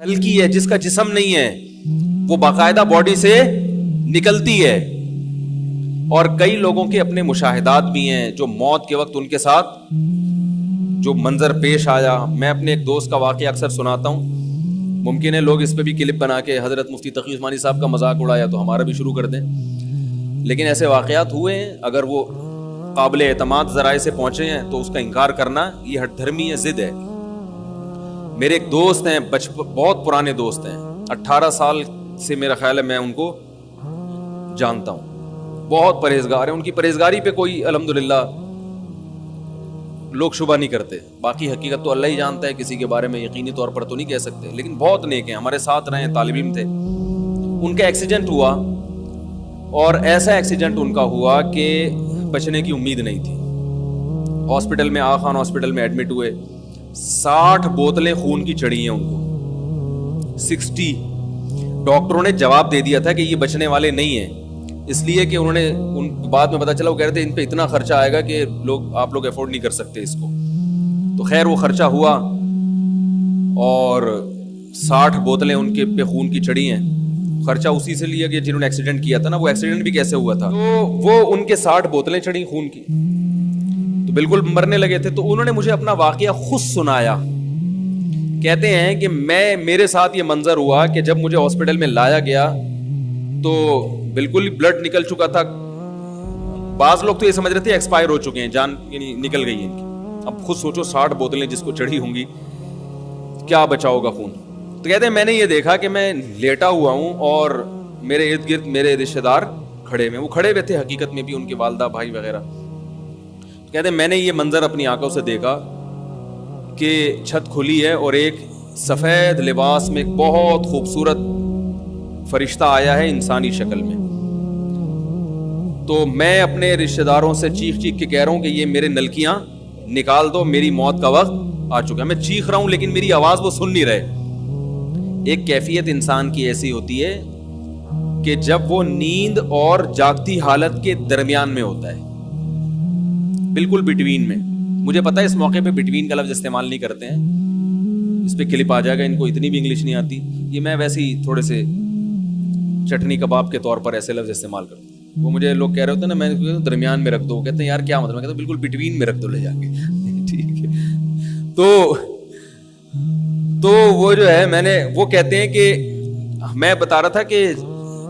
ہلکی ہے، جس کا جسم نہیں ہے، وہ باقاعدہ باڈی سے نکلتی ہے. اور کئی لوگوں کے اپنے مشاہدات بھی ہیں جو موت کے وقت ان کے ساتھ جو منظر پیش آیا. میں اپنے ایک دوست کا واقعہ اکثر سناتا ہوں. ممکن ہے لوگ اس پہ بھی کلپ بنا کے حضرت مفتی تقی عثمانی صاحب کا مذاق اڑایا تو ہمارا بھی شروع کر دیں، لیکن ایسے واقعات ہوئے ہیں. اگر وہ قابل اعتماد ذرائع سے پہنچے ہیں تو اس کا انکار کرنا یہ ہٹ دھرمی ہے، ضد ہے. میرے ایک دوست ہیں، بہت پرانے دوست ہیں، 18 سال سے میرا خیال ہے میں ان کو جانتا ہوں. بہت پرہیزگار ہیں، ان کی پرہیزگاری پہ کوئی الحمدللہ لوگ شبہ نہیں کرتے. باقی حقیقت تو اللہ ہی جانتا ہے، کسی کے بارے میں یقینی طور پر تو نہیں کہہ سکتے، لیکن بہت نیک ہیں، ہمارے ساتھ رہے ہیں، طالب علم تھے. ان کا ایکسیڈنٹ ہوا، اور ایسا ایکسیڈنٹ ان کا ہوا کہ بچنے کی امید نہیں تھی. ہاسپٹل میں آغا خان ہاسپٹل میں ایڈمٹ ہوئے. 60 بوتلیں خون کی چڑھی ہیں ان کو، 60. ڈاکٹروں نے جواب دے دیا تھا کہ یہ بچنے والے نہیں ہیں، اس لیے کہ انہوں نے ان بعد میں پتا چلا وہ کہہ رہے تھے ان پہ اتنا خرچہ آئے گا کہ آپ لوگ افورڈ نہیں کر سکتے اس کو. تو خیر وہ خرچہ ہوا، اور 60 بوتلیں ان کے پہ خون کی چڑھی ہیں. خرچہ اسی سے لیا کہ جنہوں نے ایکسیڈنٹ کیا تھا نا، وہ ایکسیڈنٹ بھی کیسے ہوا تھا، تو وہ ان کے 60 بوتلیں چڑھی خون کی، تو بالکل مرنے لگے تھے. تو انہوں نے مجھے اپنا واقعہ خود سنایا. کہتے ہیں کہ میرے ساتھ یہ منظر ہوا کہ جب مجھے ہاسپٹل میں لایا گیا تو بالکل بلڈ نکل چکا تھا. بعض لوگ تو یہ سمجھ رہے تھے ایکسپائر ہو چکے ہیں، جان یعنی نکل گئی ہیں ان کی. اب خود سوچو 60 بوتلیں جس کو چڑھی ہوں گی، کیا بچا ہوگا خون. تو کہتے ہیں میں نے یہ دیکھا کہ میں لیٹا ہوا ہوں اور میرے ارد گرد میرے رشتے دار کھڑے ہوئے. وہ کھڑے ہوئے تھے حقیقت میں بھی، ان کے والدہ بھائی وغیرہ. تو کہتے ہیں میں نے یہ منظر اپنی آنکھوں سے دیکھا کہ چھت کھلی ہے اور ایک سفید لباس میں ایک بہت خوبصورت فرشتہ آیا ہے انسانی شکل میں. تو میں اپنے رشتہ داروں سے چیخ چیخ کے کہہ رہا ہوں کہ یہ میرے نلکیاں نکال دو، میری موت کا وقت آ چکا ہے. میں چیخ رہا ہوں لیکن میری آواز وہ سن نہیں رہے. ایک کیفیت انسان کی ایسی ہوتی ہے کہ جب وہ نیند اور جاگتی حالت کے درمیان میں ہوتا ہے، بالکل بٹوین میں. مجھے پتا ہے اس موقع پہ بٹوین کا لفظ استعمال نہیں کرتے ہیں، اس پہ کلپ آ جائے گا، ان کو اتنی بھی انگلش نہیں آتی. یہ میں ویسے ہی تھوڑے سے چٹنی کباب کے طور پر ایسے لفظ استعمال کرتا ہوں. وہ مجھے لوگ کہہ رہے ہوتے ہیں نا، میں درمیان میں رکھ دو، کہتے ہیں یار کیا مطلب. میں کہتا ہوں بالکل بٹوین میں رکھ دو لے جا کے. ٹھیک ہے. تو وہ جو ہے وہ کہتے ہیں کہ میں بتا رہا تھا کہ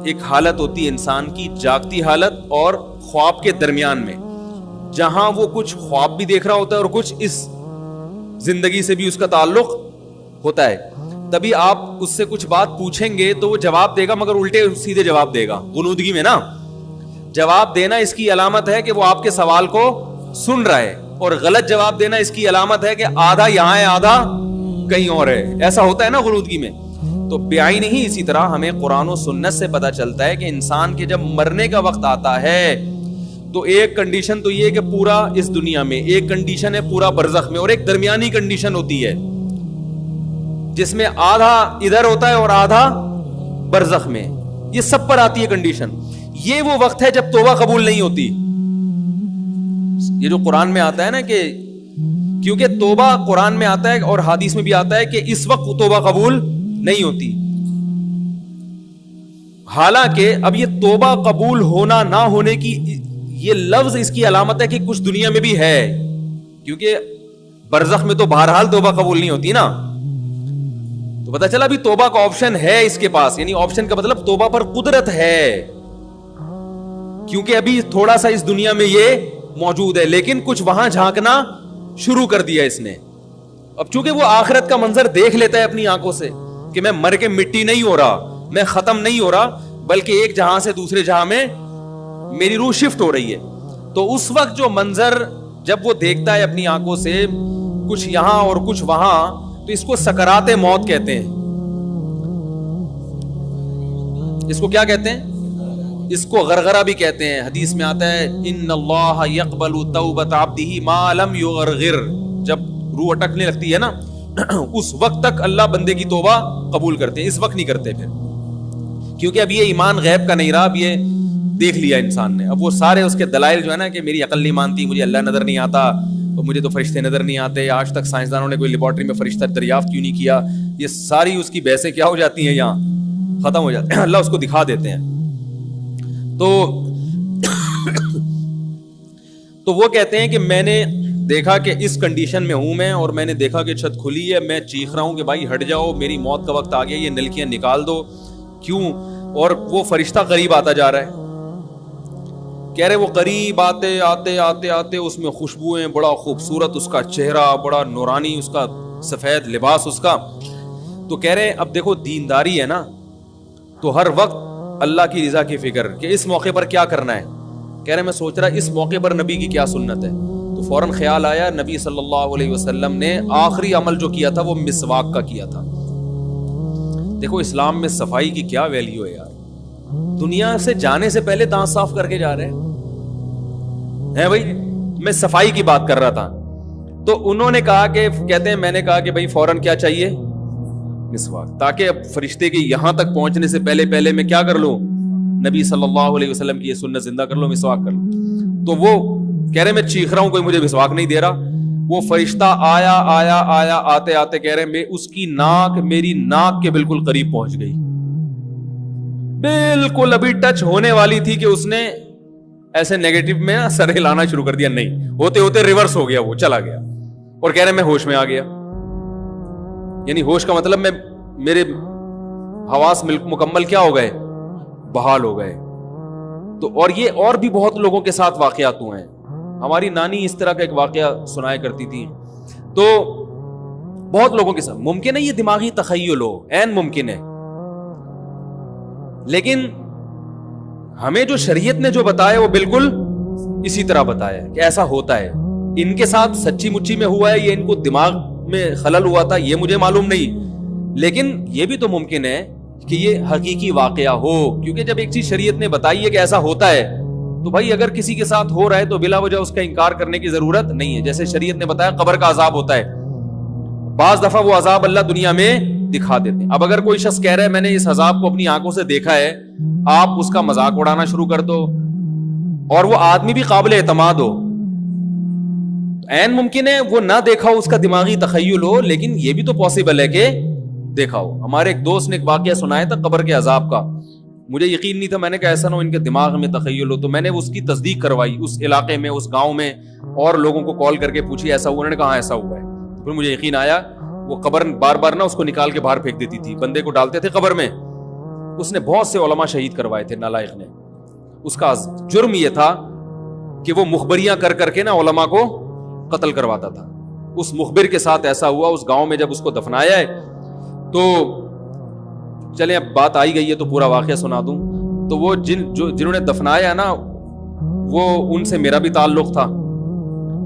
ایک حالت ہوتی ہے انسان کی، جاگتی حالت اور خواب کے درمیان میں، جہاں وہ کچھ خواب بھی دیکھ رہا ہوتا ہے اور کچھ اس زندگی سے بھی اس کا تعلق ہوتا ہے. تبھی آپ اس سے کچھ بات پوچھیں گے تو وہ جواب دے گا، مگر الٹے سیدھے جواب دے گا. غنودگی میں نا جواب دینا اس کی علامت ہے کہ وہ آپ کے سوال کو سن رہا ہے، اور غلط جواب دینا اس کی علامت ہے کہ آدھا یہاں ہے آدھا کہیں اور ہے. ایسا ہوتا ہے نا غنودگی میں. تو بیائی نہیں. اسی طرح ہمیں قرآن و سنت سے پتا چلتا ہے کہ انسان کے جب مرنے کا وقت آتا ہے تو ایک کنڈیشن تو یہ کہ پورا اس دنیا میں، ایک کنڈیشن ہے پورا برزخ میں، اور ایک درمیانی کنڈیشن ہوتی ہے جس میں آدھا ادھر ہوتا ہے اور آدھا برزخ میں. یہ سب پر آتی ہے کنڈیشن. یہ وہ وقت ہے جب توبہ قبول نہیں ہوتی. یہ جو قرآن میں آتا ہے نا کہ کیونکہ توبہ قرآن میں آتا ہے اور حدیث میں بھی آتا ہے کہ اس وقت توبہ قبول نہیں ہوتی. حالانکہ اب یہ توبہ قبول ہونا نہ ہونے کی یہ لفظ اس کی علامت ہے کہ کچھ دنیا میں بھی ہے، کیونکہ برزخ میں تو بہرحال توبہ قبول نہیں ہوتی نا. تو پتہ چلا بھی توبہ کا آپشن ہے اس کے پاس، یعنی آپشن کا مطلب توبہ پر قدرت ہے، کیونکہ ابھی تھوڑا سا اس دنیا میں یہ موجود ہے، لیکن کچھ وہاں جھانکنا شروع کر دیا اس نے. اب چونکہ وہ آخرت کا منظر دیکھ لیتا ہے اپنی آنکھوں سے کہ میں مر کے مٹی نہیں ہو رہا، میں ختم نہیں ہو رہا، بلکہ ایک جہاں سے دوسرے جہاں میں میری روح شفٹ ہو رہی ہے. تو اس وقت جو منظر جب وہ دیکھتا ہے اپنی آنکھوں سے، کچھ یہاں اور کچھ وہاں، تو اس کو سکرات موت کہتے ہیں. اس کو کیا کہتے ہیں؟ اس کو غرغرہ بھی کہتے ہیں. حدیث میں آتا ہے ان اللہ یقبل توبۃ عبدہ ما لم یغرغر. جب روح اٹکنے لگتی ہے نا اس وقت تک اللہ بندے کی توبہ قبول کرتے ہیں، اس وقت نہیں کرتے پھر، کیونکہ اب یہ ایمان غیب کا نہیں رہا، اب یہ دیکھ لیا انسان نے. اب وہ سارے اس کے دلائل جو ہے نا کہ میری عقل نہیں مانتی، مجھے اللہ نظر نہیں آتا، تو مجھے تو فرشتے نظر نہیں آتے, آج تک سائنسدانوں نے کوئی لیبارٹری میں فرشتہ دریافت کیوں نہیں کیا. یہ ساری اس کی بحثیں کیا ہو جاتی ہیں, یہاں ختم ہو جاتے ہیں, اللہ اس کو دکھا دیتے ہیں. تو وہ کہتے ہیں کہ میں نے دیکھا کہ اس کنڈیشن میں ہوں میں, اور میں نے دیکھا کہ چھت کھلی ہے, میں چیخ رہا ہوں کہ بھائی ہٹ جاؤ, میری موت کا وقت آ گیا, یہ نلکیاں نکال دو. کیوں؟ اور وہ فرشتہ قریب آتا جا رہا ہے. کہہ رہے وہ قریب آتے آتے آتے آتے اس میں خوشبوئیں, بڑا خوبصورت اس کا چہرہ, بڑا نورانی اس کا سفید لباس اس کا. تو کہہ رہے اب دیکھو دینداری ہے نا, تو ہر وقت اللہ کی رضا کی فکر کہ اس موقع پر کیا کرنا ہے. کہہ رہے میں سوچ رہا اس موقع پر نبی کی کیا سنت ہے. تو فوراً خیال آیا نبی صلی اللہ علیہ وسلم نے آخری عمل جو کیا تھا وہ مسواک کا کیا تھا. دیکھو اسلام میں صفائی کی کیا ویلیو ہے یار, دنیا سے جانے سے پہلے دانت صاف کر کے جا رہے ہیں بھائی. میں صفائی کی بات کر رہا تھا. تو انہوں نے کہا کہ کہتے ہیں میں نے کہا کہ بھائی فوراً کیا چاہیے, مسواک, تاکہ اب فرشتے کے یہاں تک پہنچنے سے پہلے میں کیا کر لوں, نبی صلی اللہ علیہ وسلم کی یہ سنت زندہ کر لوں, مسواک کر لوں. تو وہ کہہ رہے میں چیخ رہا ہوں, کوئی مجھے مسواک نہیں دے رہا. وہ فرشتہ آیا آیا آیا آتے آتے کہہ رہے میں اس کی ناک میری ناک کے بالکل قریب پہنچ گئی, بالکل ابھی ٹچ ہونے والی تھی کہ اس نے ایسے نیگیٹو میں سر ہلانا شروع کر دیا, نہیں ہوتے ہوتے ریورس ہو گیا, وہ چلا گیا. اور کہہ رہے میں ہوش میں آ گیا. یعنی ہوش کا مطلب میں میرے حواس مکمل کیا ہو گئے, بحال ہو گئے. تو اور یہ اور بھی بہت لوگوں کے ساتھ واقعات ہوئے ہیں. ہماری نانی اس طرح کا ایک واقعہ سنایا کرتی تھی. تو بہت لوگوں کے ساتھ ممکن ہے یہ دماغی تخیل ہو, عین ممکن ہے, لیکن ہمیں جو شریعت نے جو بتایا وہ بالکل اسی طرح بتایا کہ ایسا ہوتا ہے. ان کے ساتھ سچی مچی میں ہوا ہے یا ان کو دماغ میں خلل ہوا تھا یہ مجھے معلوم نہیں, لیکن یہ بھی تو ممکن ہے کہ یہ حقیقی واقعہ ہو, کیونکہ جب ایک چیز شریعت نے بتائی ہے کہ ایسا ہوتا ہے تو بھائی اگر کسی کے ساتھ ہو رہا ہے تو بلا وجہ اس کا انکار کرنے کی ضرورت نہیں ہے. جیسے شریعت نے بتایا قبر کا عذاب ہوتا ہے, بعض دفعہ وہ عذاب اللہ دنیا میں دکھا دیتے ہیں. اب اگر کوئی شخص کہہ رہا ہے میں نے اس عذاب کو اپنی آنکھوں سے دیکھا ہے, آپ اس کا مذاق اڑانا شروع کر دو, اور وہ آدمی بھی قابل اعتماد ہو, عین ممکن ہے وہ نہ دیکھا ہو, اس کا دماغی تخیل ہو, لیکن یہ بھی تو پاسبل ہے کہ دیکھا ہو. ہمارے ایک دوست نے ایک واقعہ سنایا تھا قبر کے عذاب کا, مجھے یقین نہیں تھا, میں نے کہا ایسا نہ ہو ان کے دماغ میں تخیل ہو. تو میں نے اس کی تصدیق کروائی اس علاقے میں, اس گاؤں میں, اور لوگوں کو کال کر کے پوچھی ایسا ہوا, انہوں نے کہا ایسا ہوا ہے. پھر مجھے یقین آیا. وہ قبر بار بار نا اس کو نکال کے باہر پھینک دیتی تھی, بندے کو ڈالتے تھے قبر میں. اس نے بہت سے علماء شہید کروائے تھے نالائق نے. اس کا جرم یہ تھا کہ وہ مخبریاں کر کر کے نا علماء کو قتل کرواتا تھا. اس مخبر کے ساتھ ایسا ہوا اس گاؤں میں. جب اس کو دفنایا ہے تو چلیں اب بات آئی گئی ہے تو پورا واقعہ سنا دوں. تو وہ جنہوں نے دفنایا نا وہ ان سے میرا بھی تعلق تھا,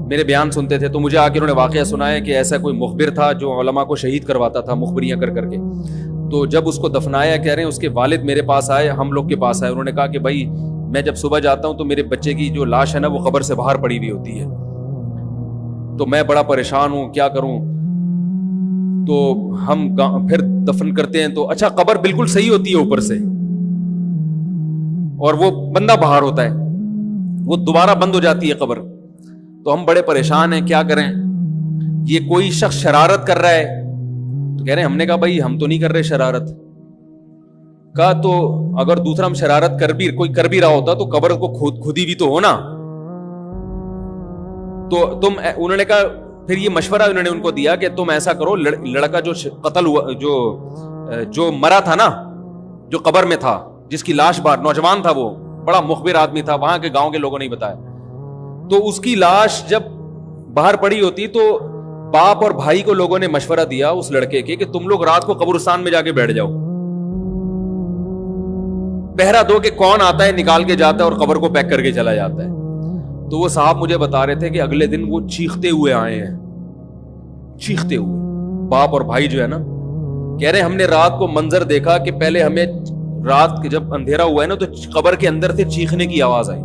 میرے بیان سنتے تھے. تو مجھے آ کے انہوں نے واقعہ سنایا کہ ایسا کوئی مخبر تھا جو علماء کو شہید کرواتا تھا مخبریاں کر کر کے. تو جب اس کو دفنایا, کہہ رہے ہیں اس کے والد میرے پاس آئے, ہم لوگ کے پاس آئے. انہوں نے کہا کہ بھائی میں جب صبح جاتا ہوں تو میرے بچے کی جو لاش ہے نا وہ قبر سے باہر پڑی ہوئی ہوتی ہے, تو میں بڑا پریشان ہوں, کیا کروں. تو ہم پھر دفن کرتے ہیں تو اچھا قبر بالکل صحیح ہوتی ہے اوپر سے, اور وہ بندہ باہر ہوتا ہے, وہ دوبارہ بند ہو جاتی ہے قبر. تو ہم بڑے پریشان ہیں, کیا کریں. یہ کوئی شخص شرارت کر رہا ہے, تو کہہ رہے ہیں ہم نے کہا بھائی ہم تو نہیں کر رہے شرارت. کہا تو اگر دوسرا ہم شرارت کوئی کر بھی رہا ہوتا تو قبر کو کھودی بھی تو ہونا. تو انہوں نے کہا پھر یہ مشورہ انہوں نے ان کو دیا کہ تم ایسا کرو, لڑکا جو قتل ہوا جو مرا تھا نا, جو قبر میں تھا, جس کی لاش باہر, نوجوان تھا, وہ بڑا مخبر آدمی تھا, وہاں کے گاؤں کے لوگوں نے بتایا. تو اس کی لاش جب باہر پڑی ہوتی تو باپ اور بھائی کو لوگوں نے مشورہ دیا اس لڑکے کے کہ تم لوگ رات کو قبرستان میں جا کے بیٹھ جاؤ, پہرا دو کہ کون آتا ہے نکال کے جاتا ہے اور قبر کو پیک کر کے چلا جاتا ہے. تو وہ صاحب مجھے بتا رہے تھے کہ اگلے دن وہ چیختے ہوئے آئے ہیں, چیختے ہوئے, باپ اور بھائی جو ہے نا. کہہ رہے ہم نے رات کو منظر دیکھا کہ پہلے ہمیں رات جب اندھیرا ہوا ہے نا تو قبر کے اندر سے چیخنے کی آواز آئی,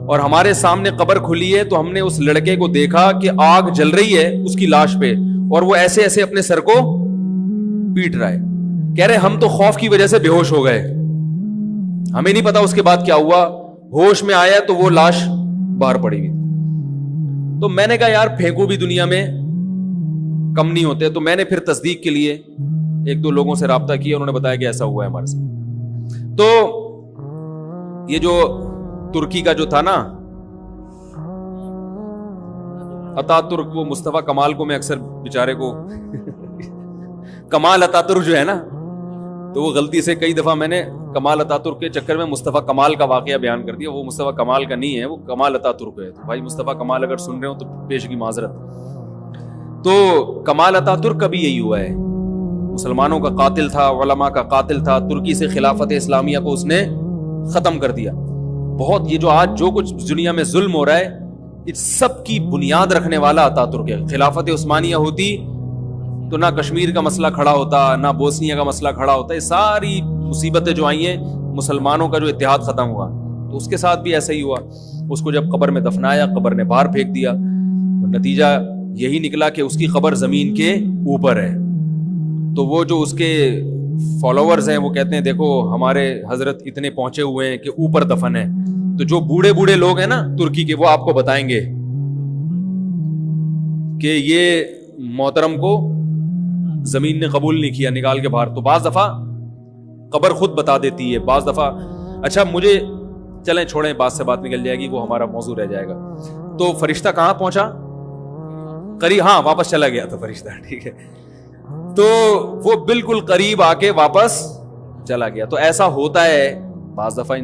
اور ہمارے سامنے قبر کھلی ہے تو ہم نے اس لڑکے کو دیکھا کہ آگ جل رہی ہے اس کی لاش پہ, اور وہ ایسے ایسے اپنے سر کو پیٹ رہا ہے. کہہ رہے ہم تو خوف کی وجہ سے بے ہوش ہو گئے, ہمیں نہیں پتا اس کے بعد کیا ہوا. ہوش میں آیا تو وہ لاش باہر پڑی ہوئی. تو میں نے کہا یار پھینکو بھی دنیا میں کم نہیں ہوتے. تو میں نے پھر تصدیق کے لیے ایک دو لوگوں سے رابطہ کیا, انہوں نے بتایا کہ ایسا ہوا ہے ہمارے ساتھ. تو یہ جو ترکی کا جو تھا نا اتا ترک, وہ مصطفیٰ کمال کو میں اکثر بیچارے کو کمال اتا ترک جو ہے نا, تو وہ غلطی سے کئی دفعہ میں نے کمال اتا ترک کے چکر میں مصطفیٰ کمال کا واقعہ بیان کر دیا. وہ مصطفیٰ کمال کا نہیں ہے, وہ کمال اتا ترک ہے. تو بھائی مصطفیٰ کمال اگر سن رہے ہو تو پیش کی معذرت. تو کمال اتا ترک کا بھی یہی ہوا ہے, مسلمانوں کا قاتل تھا, علماء کا قاتل تھا. ترکی سے خلافت اسلامیہ کو اس نے ختم کر دیا. بہت یہ جو آج جو کچھ دنیا میں ظلم ہو رہا ہے, اس سب کی بنیاد رکھنے والا اتا ترک ہے. خلافت عثمانیہ ہوتی تو نہ کشمیر کا مسئلہ کھڑا ہوتا, نہ بوسنیا کا مسئلہ کھڑا ہوتا. یہ ساری مصیبتیں جو آئی ہیں, مسلمانوں کا جو اتحاد ختم ہوا, تو اس کے ساتھ بھی ایسا ہی ہوا. اس کو جب قبر میں دفنایا, قبر نے باہر پھینک دیا, نتیجہ یہی نکلا کہ اس کی قبر زمین کے اوپر ہے. تو وہ جو اس کے فالوورز ہیں وہ کہتے ہیں دیکھو ہمارے حضرت اتنے پہنچے ہوئے ہیں کہ اوپر دفن ہے. تو جو بوڑھے بوڑھے لوگ ہیں نا ترکی کے, وہ آپ کو بتائیں گے کہ یہ محترم کو زمین نے قبول نہیں کیا, نکال کے باہر. تو بعض دفعہ قبر خود بتا دیتی ہے, بعض دفعہ. اچھا مجھے چلیں چھوڑیں, بات سے بات نکل جائے گی, وہ ہمارا موضوع رہ جائے گا. تو فرشتہ کہاں پہنچا؟ قریب, ہاں واپس چلا گیا تھا فرشتہ, ٹھیک ہے. تو وہ بالکل قریب آ کے واپس چلا گیا. تو ایسا ہوتا ہے بعض دفعہ